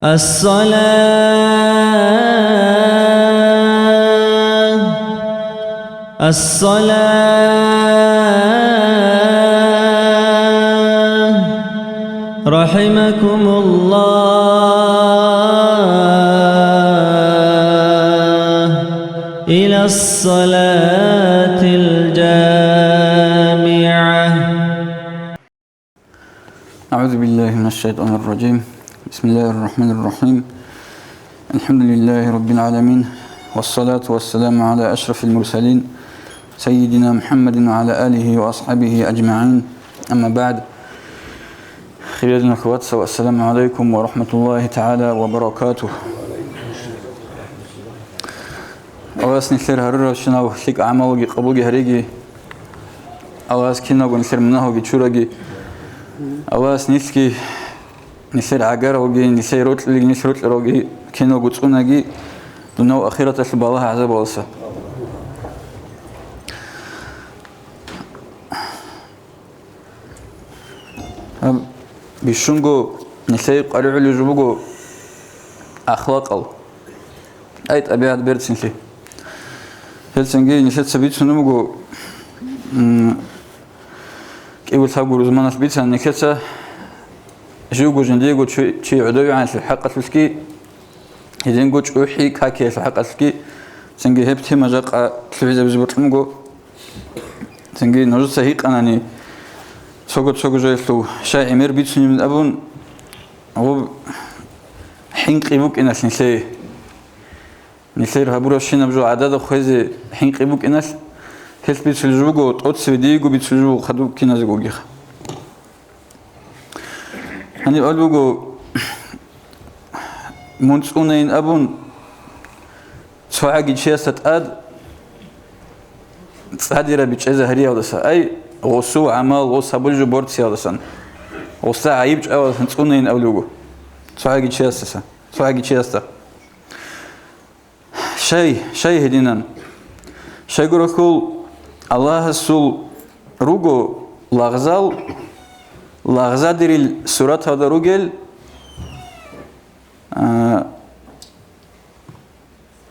الصلاة رحمكم الله إلى الصلاة الجامعة. أعوذ بالله من الشيطان الرجيم. بسم الله الرحمن الرحيم. الحمد لله رب العالمين، والصلاة والسلام على أشرف المرسلين سيدنا محمد وعلى آله وأصحابه أجمعين. أما بعد، خيرنا الأخوات، والسلام عليكم ورحمة الله تعالى وبركاته. أواس نخير هرر شنو لك أعمالي قبولي هريجي، أواس كنا ونخير منه جتشورجي، أواس نسكي نخير عجاروجي، نخير روتلي، نخير روتلي كنا قطعناجي دنو أخيرة الله عز وجل. بيشونجو نخير قريع لجبوجو أخلاق ال أيت أبيات بيرتسنشي هالسنجي نخير سبيت سنوجو كيقول ثابور زمان سبيتها نخير جوجو جنديجو شيء عدوي عن الحق الفسكي يدينجو شوحي كاكي الحق الفسكي سنجي هبتي مجاق تلفزيون بزبط مجو سنجي نرجع سهيق أناني سوق جايلو شاي عمير بيتسني من أبون هو حين قيبوك إناس نسير هبورا شينا بجو عدد خوزي حين قيبوك إناس هل بيتسلجوجو تقص بديجو بيتسلجو خدوك كنا زوجيخ هني قالوجو منصونين أبون سواعي شيء اد صادرة بيتشازه هريا ودسا أي غصو عمل غص بلجو بورد سيادسان غصا عيب أول منصونين أولوجو سواعي شيء سا سواعي شيء سا شيء هدينان شيء قرقول الله السول روجو لغزال دير السورة هذا روجل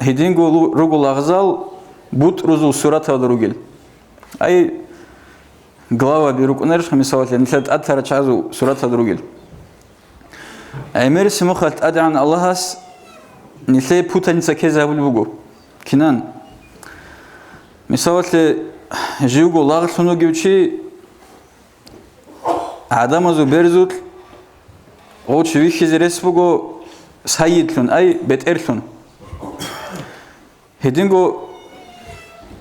هدين روجو لغزال بوت روزو سورة هذا روجل أي глава بيروك نرش مثلا نسيت أثر تشازو سورة هذا روجل عمر سمخت أدعى عن الله نسي بوتن سكيزه بالبوجو كنان مثلا جيوجو لاغسونو جيوشي عدم زو برزوت أو شوي خزرس بوجو سايدلون أي بتأرلون هدينجو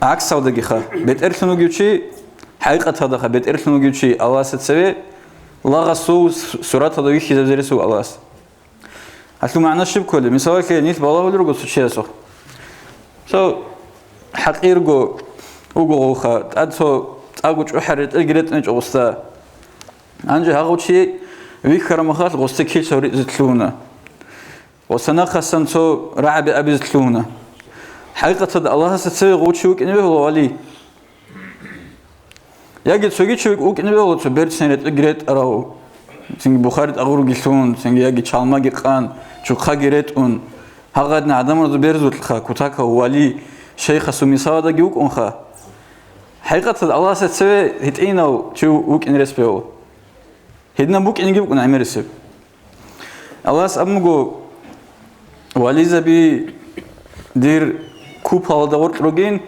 عكس هذا جيخا بتأرلونو جيوشي حقيقة هذا خا بتأرلونو جيوشي الله ستسوي لاغسو سورة هذا ويخ خزرسو الله هسه معنا الشب كله مثلا كنيت بالله ولا رجع سوتشي أسوق حقير جو وجوخا أدسو أقول شو حرت أجرت نج أوستا أنجي هاقول شيء ويكرر مخاط غوستا كيل سوري زتلونا وسنا خسن سو رعب أبي زتلونا حقيقة الله ستسوي غوت شوك إنه هو ولي يجد سوي شوك وك إنه هو تبرد سنة أجرت أراو سنج بخارت أغور جلون سنج يجد شالما جقان شو خاجرت أون هقدنا عدم رضو بيرزوت الخا كتاك ولي شيخ سومي صادا جوك أنخا حقيقة الله ستسوي هتينا شو وك إن رسبيو هدنا بوك إن جيبك نعمل رسب الله سأمجو ولي زبي دير كوب هذا دور روجين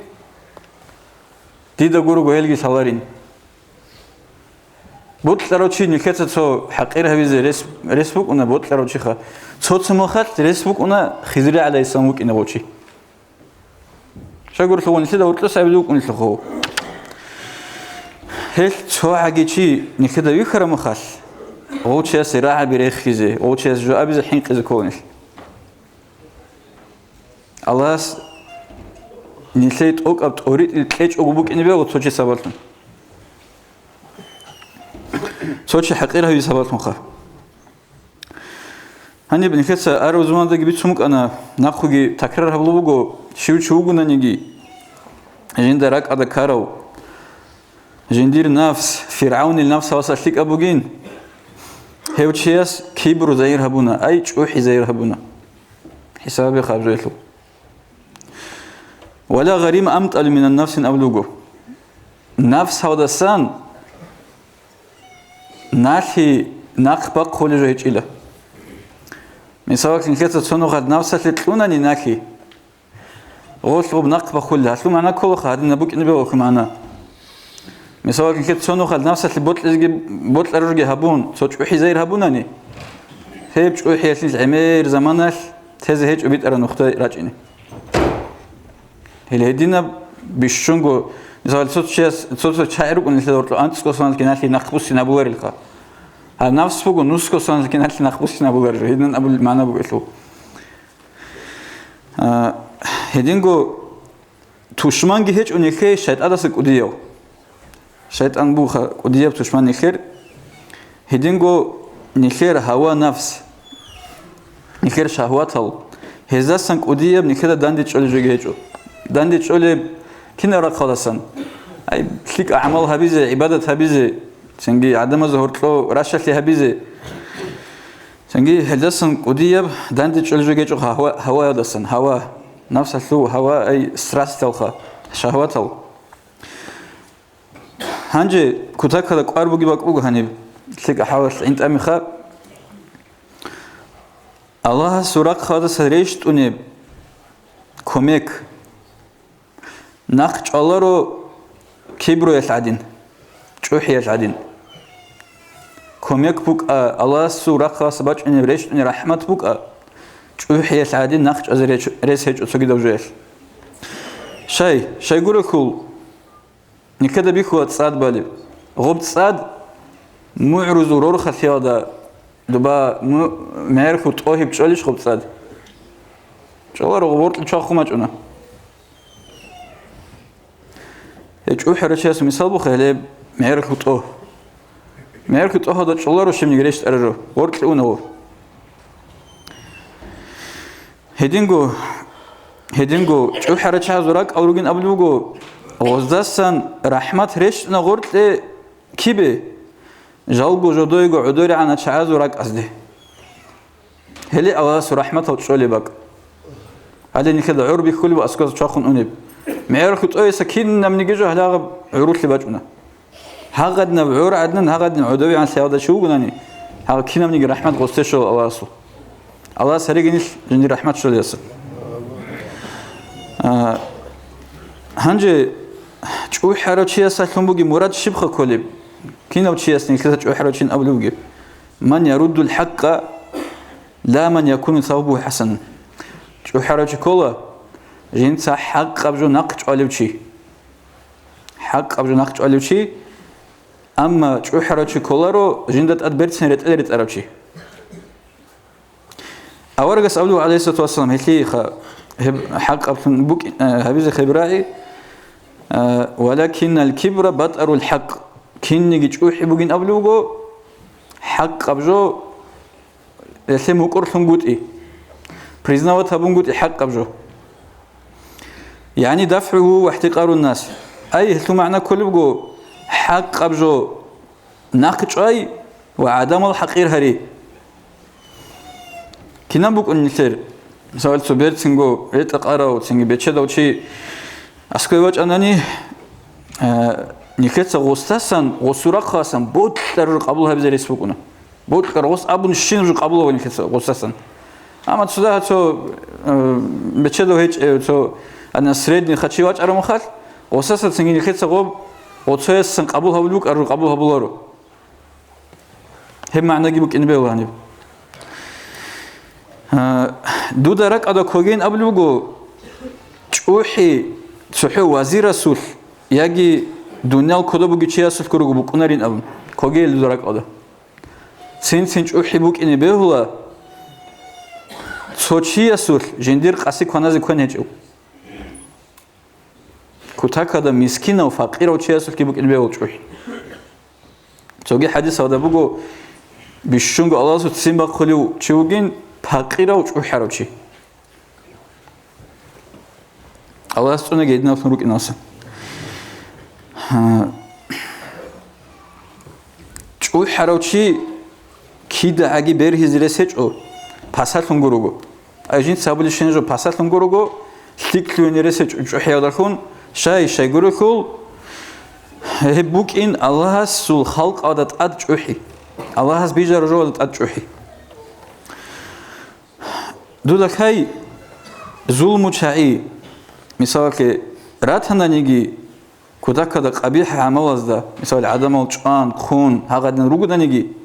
دي دعورو قهلي سالارين بوت لروشي نكتة سو حقيرها بيز رسبوك ونا بوت لروشي خا صوت سماخات رسبوك ونا خزري على يسموك إنه بوشي شاكور ثوان سيدا ورتلو سايبدوك ونسلخو هل شو حاجتي نكتة يخرج مخاش أو شيء سراعة بريخ خزي أو شيء جو أبيز الحين خزي كونش الله نسيت أوك أبت أريد الكيش أوبوك إني بيعو توشي سبالتون توشي حقيرها يسبالتون خا هني بنكتة أرو زمان ده جبت سمك أنا نأخذي تكرر هبلوجو شو نيجي جين دراك أدا كارو جندير نفس فرعون النفس وصلك أبوجين هيوتشياس كبر زير هبونا أي شوحي زير هبونا حسابي خابزويتلو ولا غريم أمتل من النفس أبلغو نفس هذا السن ناحي نقبق خلي جيش إله مثلا كنت تصنع قد نفسك لتلونا ناحي غوصلو بنقبق خلي هتلو معنا كل خاد نبوك نبيوك معنا مثلا كنت تصنع قد نفسك لبطل رجع هبون صوت وحي زير هبوناني هيبش وحي يسلي عمير زمانش تهزه هيج أبيت أرى نقطة راجعني هل هدينا بيشونغو مثلا صوت شاعر وقلنا لدورتو أنت سكوسان الكنال اللي نخبص نابوغر الخا هل نفس فوقو نسكوسان الكنال اللي نخبص نابوغر هدينا أبو المعنى بقولو هدينغو توشمانجي هيج ونخي شايت أدرسك قديو شايت أنبوخ قديو توشمان نخير هدينغو نخير هوا نفس نخير شهواتل هذا سانك قديو نخير داندي تشولي جيجو داندي تشولي كنا رأى خلاصاً أي شيك أعمال هبيزة عبادة هبيزة سنجي عدم ظهورتلو راشة لي هبيزة سنجي هدسن قديب داندي تشولي جيجو هوا هدسن هوا نفس الثو هوا أي ستريس تلخا شهوات تل هنجي كتاك هذا قاربو جيبك أوجو هني شيك أحاول أنت أمي خا الله سورك هذا سريشت وني كوميك ناقش الله رو كبروا يسعدين شوحي يسعدين كوميك بوك الله سورة خاص باج إن ريش إن رحمة بوك شوحي يسعدين ناقش أزري ريس هيج أسوقي دوجيش شيء يقول كول نكذا بيخو تصاد بالي غب تصاد معرض ورور خثيادا دبا معرفو تقوهي بتشوليش غب تصاد شو رغبورت لشاخو ماجونا يجوا حرشة مثال بخيله معركة طه معركة طه هذا الله روش من جريش ترجو ورك لونه هدينجو جو حرشة زراك أو رجين قبلوجو غزدسن رحمة ريش نغورت كيبه جالجو جدويجو عدوري عن شعاع زراك أصله هلي أواس رحمة وتشولي بق هذا نكذا عربي كل وأسكت شاخن أنيب معركة أي سكين نمني جزء هلا عروت لبجنا هقدنا بعور عدنا هقدنا عدوي عن سيادة شو قلني هذا كنا مني رحمة غستشوا أواسو الله سريجنيش جندي رحمة شو ليس هنجي شو حرشيا سالكم بقي مراد شبخ كلب كنا وشيا سنين كذا شو حرشين أبلوجي من يرد الحق لا من يكون ثوبه حسن شو حرش كله جنسا حق قبضو نقش عليوشي حق قبضو نقش عليوشي أما شو حرشي كولارو جندت أدبرت سنرت أدرت أربشي أورجس أبلو عليه الصلاة والسلام هيكي حق قبضو بوك هبيز خبرائي ولكن الكبر بطر الحق كني جو حبوجين أبلوجو حق قبضو يسمى كورثون قوتي بريزناوت هبون قوتي حق قبضو يعني دفعه واحتقار الناس أي هل معنى كل بقو حق قبضو ناقش أي وعدم الحقير هري كنا بقول نثير سؤال سبير تنجو ريتقارو تنجي بيتشدو شيء أسكوي وجه أنني نكتة غوستاسن غوسورة خاصن بود تر قبلها بزري سبقنا بود تر غوس أبون الشين جو قبله ونكتة غوستاسن أما تصدق تو بيتشدو هيج تو أنا سريدني خدشي واج أرو مخال غوستاسن تنجي نكتة غوب غوتسن قبلها بلوك أرو قبلها بلارو هم معنى جيبك إن بيو هني دو درك أدا كوجين قبلوجو تشوحي تشوحي وزير رسول يجي دنيا الكذب وجيشيا سول كروجو بكونارين أبن كوجي دو درك أدا سين تشوحي بوك إن بيهلا تشوشيا سول جندير قاسي كونازي كون هجو كتاك هذا مسكين أو فقير أو تشيا سول كيبوك إن بيهلا تشوحي توجي حديث هذا بوجو بيشونغ الله سو تسمى خليو تشوجين فقير أو تشوحي روشي الله سبحانه جيدنا فنروك الناس تشوحي روشي кида аги берхиз ресечо пасалун гуруго ажин сабули шинжо пасалун гуруго ликлуен ресечо чухиадархун шай гурухул букин Аллахас сул халк адат ад чухи Аллахас бижар жодат ад чухи дулакай зулму чаи мисалке ратананиги кудакада қабиха амалазда мисал адамал чуан хун хагадн ругуданиги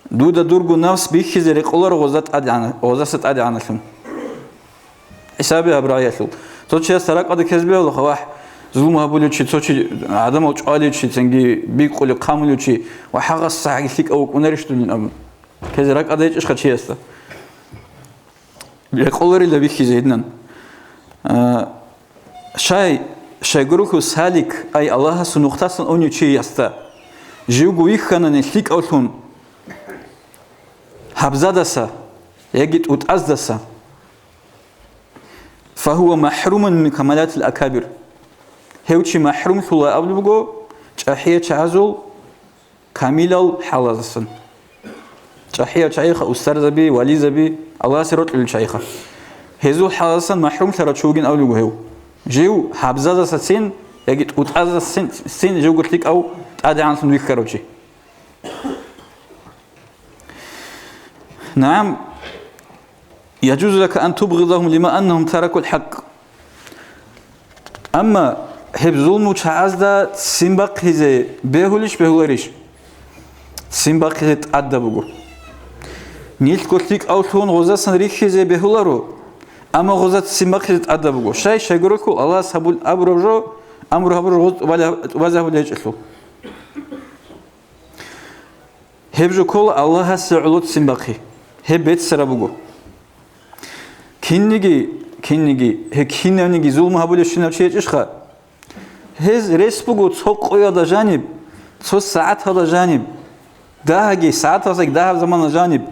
дуда дургу нафс бихизе реқолар ғозат адана ғозасат аданалхун исаби абраятул точи сарақада кезбеул хавах зулма булучи точи адамал чуаличи ценги биқоли қамулучи ва хагас сагилик ау кунариштун ам кезрак адайч хачиеста реқолари ла бихизе иднан шайгуруху салик ай Аллаха сунухтасын онючи яста живгу ихханан лик аулхун хабзадаса ягит утаздаса فهو محروم من كمالات الأكابر هيوشي محروم ثلا أبلغو جاحية عزل كامل الحلازسن جاحية شيخة أستاذ زبي ولي زبي الله سرط للشيخة هزو حلازسن محروم ثرا شوجين أبلغو هيو جيو حبزادة سين يجد أتأذى سين جو قلت لك أو تأذى عن سندويك كروشي نعم يجوز لك أن تبغضهم لما أنهم تركوا الحق أما هب ظلم وشعازدا سيمبق هزي بهوليش سيمبق هزي تأدبوغو نيل قلت لك أو ثون غزاسن ريخ هزي بهولارو أما غزات سيمبق هزي تأدبوغو شاي قرقو الله سبول أبروجو أمره أبروجو وزهو ليجلو هب جو كل الله سعلوت سيمبقي هب بيت سرابوغو كينيجي هي كينانيجي زول مهابولي شنو شيء إيشخا هز ريسبوغو تصق ويا جانب تص ساعات هذا جانب ده ساعات هذا ده زمان جانب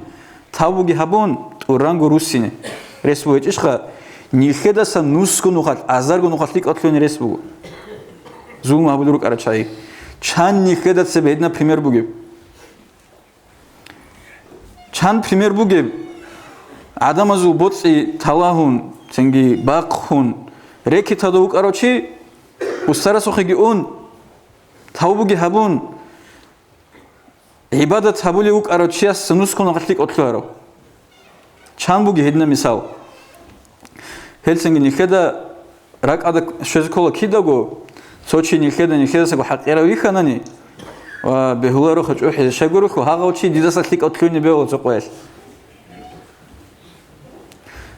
تابوغي هابون تورانغو روسينه ريسبوغو إيشخا نيخدا سنوسكو نخات أزارغو نخات ليك أطلوني ريسبوغو زول مهابولي روك أرچاي چان نيخدا سبيدنا بريمير بوغي چان بريمير بوغي адам азу боци талахун ценги бақхун реки тадук арочи устарасохиги он тавбуги хабун ибадат хабули ук арочи ас сунускон ахлик отларо чамбуги хедна мисал хелсинги нихеда рак ада шезкола кидаго сочи нихеда саго хақира виханани ва бехуларо хачу хез шагуруху хагавчи дидасатлик отлуни бео цоқояс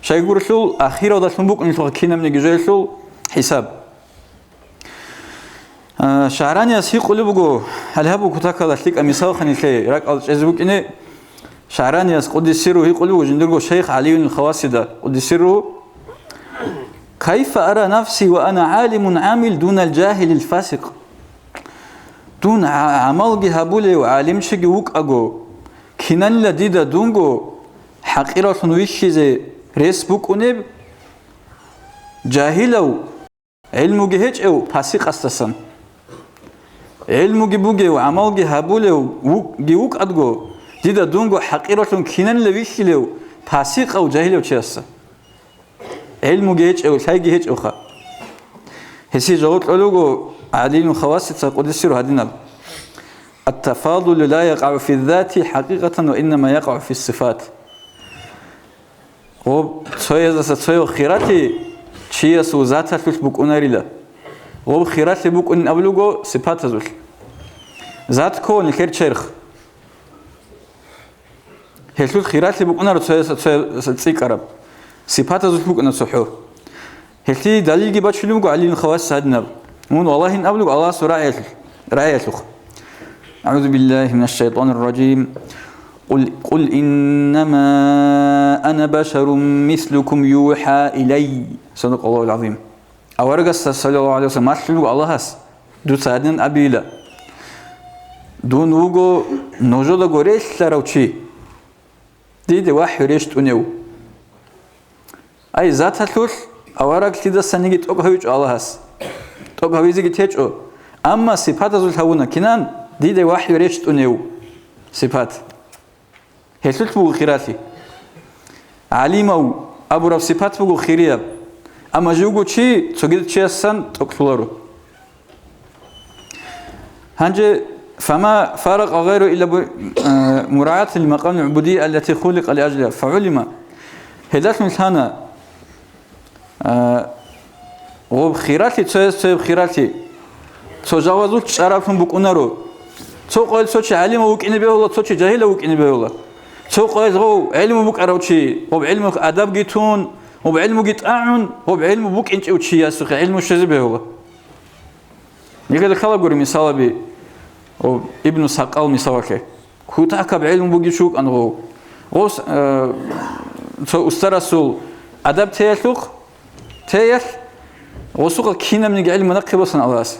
شايقولوا أخيرا ده سنبوك إن شاء كنا من جزيلوا حساب شعراني أسيق قلبو هل هبو كتاك الله ليك أميساو خني شيء راك أزبوك إنه شعراني أس قد يسيروا هي قلبو جندرو شيخ علي الخواسدة قد يسيروا كيف أرى نفسي وأنا عالم عامل دون الجاهل الفاسق دون عمل جهابولي وعالم شيء وك أجو كنان لديدا دونجو حقيرة نويشيزي ريسبوك ونب جاهلو علمو جهج أو فاسق أستسن علمو جبوجي وعمل جهابولو وك أدجو ديدا دونجو حقيرة كنان لويشيلو فاسق أو جاهلو تشيسا علمو جهج أو شيء جهج أو خا هسي جوت علوجو عدين خواسط قدسيرو هدينا التفاضل لا يقع في الذات حقيقة وإنما يقع في الصفات غوب تسوي خيراتي شيء سوزات هتلوش بكوناريلا غوب خيراتي بكون أبلغو صفات زول ذات كون الخير شرخ هتلوش خيراتي بكونار تسوي كرب صفات زول بكون صحو هتلي دليل جبت شلوك علي الخواص هدنا مون والله إن أبلغ الله سرعة رعية أعوذ بالله من الشيطان الرجيم قل إنما أنا بشر مثلكم يوحى إلي صدق الله العظيم أورجس صلى الله عليه وسلم مثلك الله هس دو سادن أبيلا دون وجو نجود غوريش لروشي دي واحد ريشت أنيو أي ذات هتلوش أورج تدا سنجت أقهوج الله هس أقهوجي تيجو أما صفات زول هونا كنان دي واحد ريشت أنيو صفات هسلت بو خيراتي عليمو أبو رب صفات بو خيرياب أما جوجو شيء تجد شيء سن تقتلره هنجي فما فرق غيره إلا مراعاة المقام العبودية التي خلق لأجلها فعلم هدات من هنا وبخيراتي تسوي بخيراتي تجاوزوا شرفهم بكونارو تقول سوتش علم وكإن بيولا تسوتش جاهل وكإن بيولا تقول غو علم بك أروتشي وبعلمك أدب جيتون وبعلم جيت أعن وبعلم بك أنت أوتشي يا سخي علم الشيء بيولا يقول خلا قولي مثال بي ابن ساقال مثالك كوتاك بعلم بوجي شوك أنغو غوس أسترسول أدب تيالوك تيال غوسوق كينا من علم نقي بسنا ألاس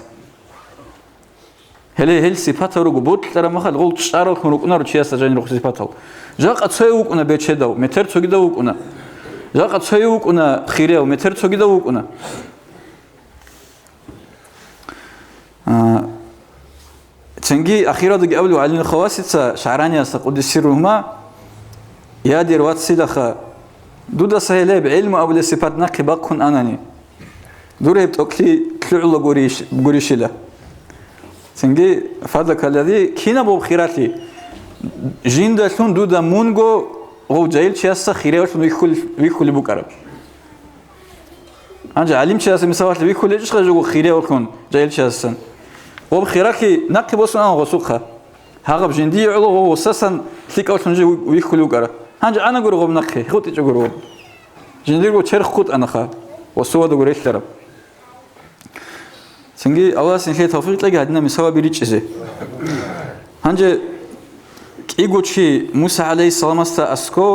هل صفاته رجو بوت ترى ما خل غول تشارل خنوق نار شيء سجين رخ صفاته جاك أتسويوك أنا بيتشداو متر تسويداوك أنا جاك أتسويوك أنا خيريا ومتر تسويداوك أنا تنجي أخيرا دق أولو على الخواسيت شعرانيا سقود السرهما يا دير واتسيلخا دودا سهلة بعلم أول صفات نقي باكون أناني دوره بتوكلي كلعلا قريش له تنجي فضلك الذي كينا بو خيراتي جين داشون دودا مونغو هو جايل شياسا خيريا وشون ويكل بكرة أنجا علم شياسا مسوات ويكل إيش خجوا خيريا وشون جايل شياسا وبخيراكي نقي بوسنا غسوقها هاغب جندي علو هو أساسا ثيك أوشون جي ويكل بكرة أنجا أنا قرغب نقي خوتي جقرغب جندي قو تشرخ خوت أنا خا وسوا دقريش ترى سنجي الله سنخي توفيق تلاقي هدنا مسوا بريتش إزاي هنجي كيغوتشي موسى عليه السلام أسكو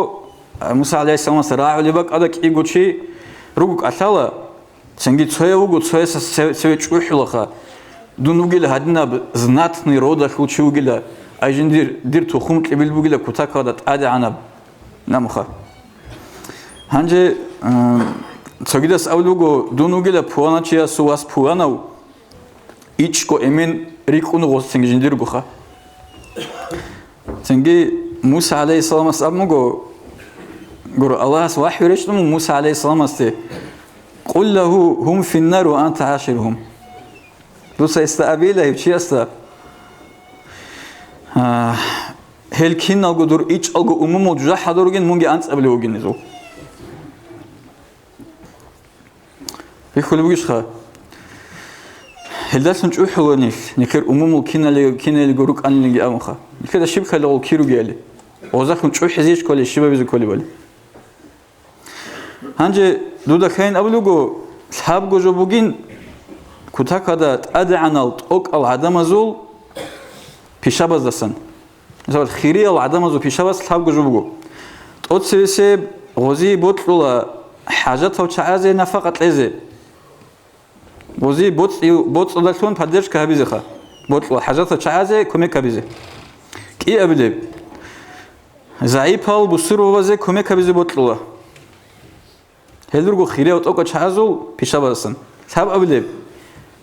موسى عليه السلام راعي لبك هذا كيغوتشي روك أثلا سنجي تسوي وجود تسوي سوي تشوح لخا دون وجل هدنا زناتني رودا خوتشي وجل أجن دير تخوم قبل وجل كتاك هذا تعدي عنب نمخا هنجي تسوي داس أولوجو دون وجل بوانا شيء سواس بواناو إيشكو إمين ريكونو غوث سنجي جندير بخا سنجي موسى عليه السلام أسأمو قرو الله سواحي ريشتمو موسى عليه السلام أستي قل له هم في النار وأنت عاشرهم دوسا استقبيله يبشي أستا هل كين ألقو دور إيش ألقو أممو جزا حضورجين مونجي أنت قبله جنزو بيخلي بيش خا هل ده سنجو حلونيش نكر أممو كين اللي جروك أن اللي أمخا كده شبكة لو كيرو جالي وزاك نشوف حزيش كل الشباب يزو كل بالي هنجي دودا كاين أبلوجو صحاب جو بوجين كتاك هذا أدعنالت أوك العدم زول بيشابز دسن مثلا خيري العدم زول بيشابز صحاب جو بوجو أتسيسب غزي بطلوا حاجات أو تعازي نفقت لزي غزي بطل دلتون بدرش كهبيزة خا بطلوا حاجات أو تعازي كمية كهبيزة كي أبلي زعيبال بصير ووزي كمية كهبيزة بطلوا هلرجو خيري أو تعازو بيشابزن صحاب أبلي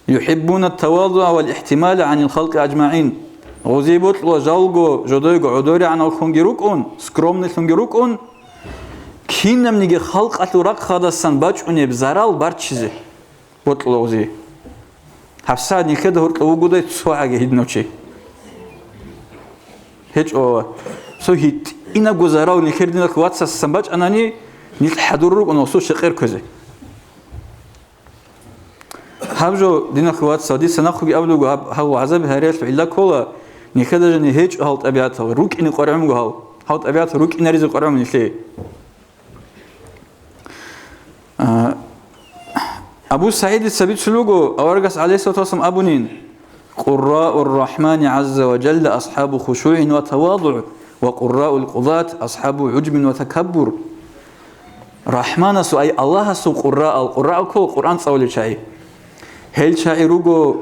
يحبون التواضع والاحتمال عن الخلق أجمعين غزي بطلوا جالجو جدويجو عدوري عن الخنجروكون سكرومن الخنجروكون كينم نيجي خلق أتورق خادسن باچوني بزارال بارچيزي بطلوا غزي حفصاد نيكده هرت وجوده تسوعه هيدنوشي هيج أو سو هيت إنا جزاراو نيكردنا كواتس السنباج أناني نيل حضورك ونوصو شقير كذا هبجو دينا خوات سعودي سناخوجي أبلو هاو عذاب هريش في الله كولا نيكده جني هيج هالت أبياتها روك إني قرعم جو هالت أبيات روك إني رزق قرعم نيشلي أبو سعيد السبيت سلوجو أورجس عليه الصلاة والسلام أبونين قراء الرحمن عز وجل أصحاب خشوع وتواضع وقراء القضاة أصحاب عجب وتكبر رحمن سو أي الله سو القراء كل القرآن صول شيء هل شيء روجو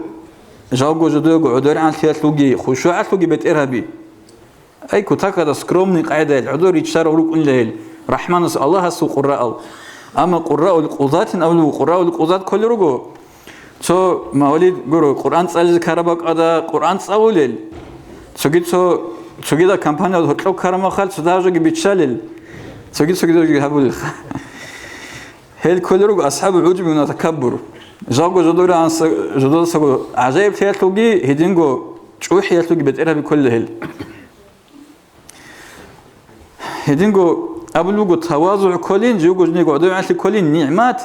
جاوجو جدوجو عدور عن ثلاث لوجي خشوع لوجي بيت إرهابي أي كتاك هذا سكرومني قاعدة العدور يتشارع روك الليل رحمن سو الله سو قراء أما قراء القضاة أو قراء القضاة كل روجو سو ما ولد قرو القرآن صال كربك هذا قرآن صولل سو جيت سو цогида компания хотло карамахал цудажоги бичалил цоги хабул هل كل رجع أصحاب العجب من التكبر جاكو جدور عن جدور سجو عجائب ثياتلوجي هدينجو شو حياتلوجي بتقرها بكل هل هدينجو أبلوجو تواضع كلين جوجو جنيجو عدو عشل كلين نعمات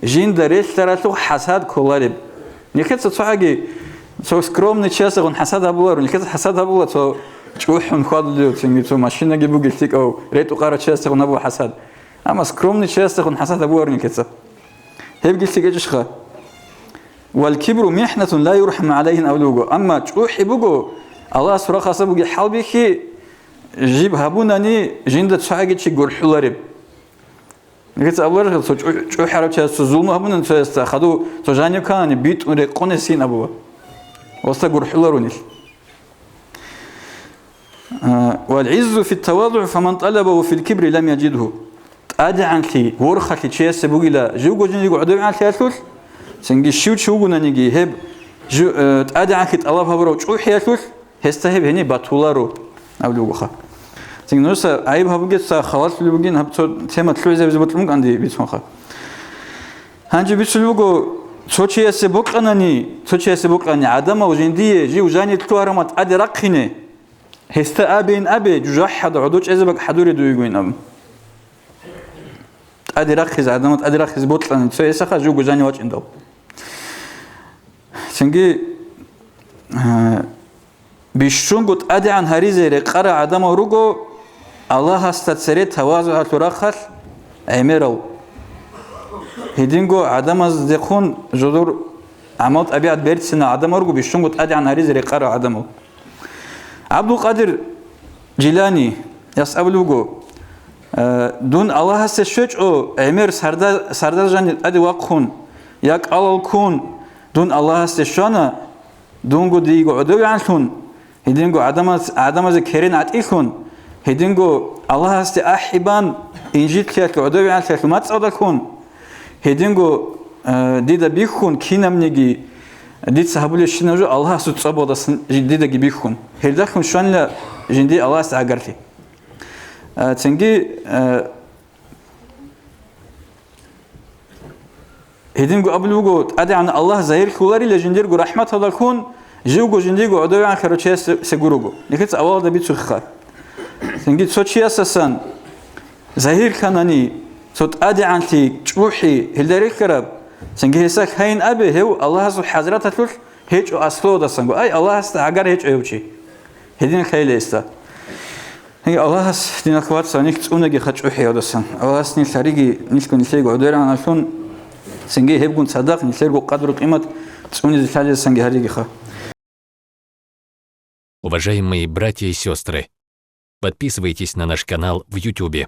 جين دريس تراتلو حساد كلارب نكت تصحى سو سكروم نتشاسه ون حساد أبوار نكت حساد أبوار سو شو حن خالد تسمي سو ماشينا جيبو قلتك أو ريتو قارة تشاسه ون أبو حساد أما سكرومني تشاسه ون حساد أبوار نكتسه هيب قلتك إيش والكبر محنة لا يرحم عليهن أولوجو أما شو حبوجو الله سبحانه خاصبوجي حلبيكي جيب هابوناني جند تصحى شيء قول حلارب نكت أبوار شو حرب تشاسه زلمة هابونان تشاسه خدو تجاني كان بيت ونقون سين أبوه وستقول حلارونيل والعز في التواضع فمن طلبه في الكبر لم يجده أدعى لي ورخة شيء سبوجي لا جوجو جنيجو عدو عن ثلاثول سنجي شو نيجي هب أدعى كت الله هبرو شو حياتول هستهب هني بطولارو أو لوجوخا سنجي نورسا عيب هبوجي سا خلاص لوجين هب تيمة تلوزة بزبطلمك عندي بيتونخا هنجي بيتلوجو توشي سبوكاني عدم وجندية جي وجاني تلوارمات أدي رقيني هستا أبين أبي جوحد عدوش إذا بق حدوري دويجوين أم أدي رخز عدمت أدي رخز بطلان تسوي سخا جو جاني واش إندو سنجي بيشونغوت أدي عن هريزة رقرا عدم وروجو الله استتسري تواضع تراخل عميرو هيدينغو عدم أصدقون جذور عمود أبي عد بيرت سنة عدم وروجو بيشونغوت أدي عن هريزة رقرا عدمو عبد القادر جيلاني يسألوجو دون الله هستشوج أو عمر سردار جاني أدي وقهون ياك الله كون دون الله هستشانا دونغو ديجو عدوي عنهم هيدينغو عدم ذكرين عتيخون هيدينغو الله هست أحبان إنجيل كيات عدوي عن ثلاث ما تصدقون هيدينغو ديدا بيخون كينام نيجي ديد صحابولي شنوجو الله ستصابو دا ديدا بيخون هيداخون شان لا جندي الله استعجرتي تنجي هيدينغو أبلوجو أدي عن الله زهير كولاري لجنديرغو رحمة الله كون جوجو جنديرغو عدوي عن خيروتشي سجوروجو لكن أول ده بيتشخ تنجي تشوتشي أساسا زهير كانني صوت أدي عن تي شوحي هلدري كرب تنجي هسك هين أبي هو الله سو حضرات تلوش هيج أصله ده سنجو أي الله استعجر هيج أيوشي هيدين خيل استا هي الله دينا كوات سانيك تونجي خش أحيا دسان الله سني سريجي نيسكو نسيجو عدوي عن عشون سنجي هبكون صدق نسيجو قدر قيمة توني دلالة سنجي هريجي خا. Уважаемые братья и сестры, подписывайтесь на наш канал в YouTube.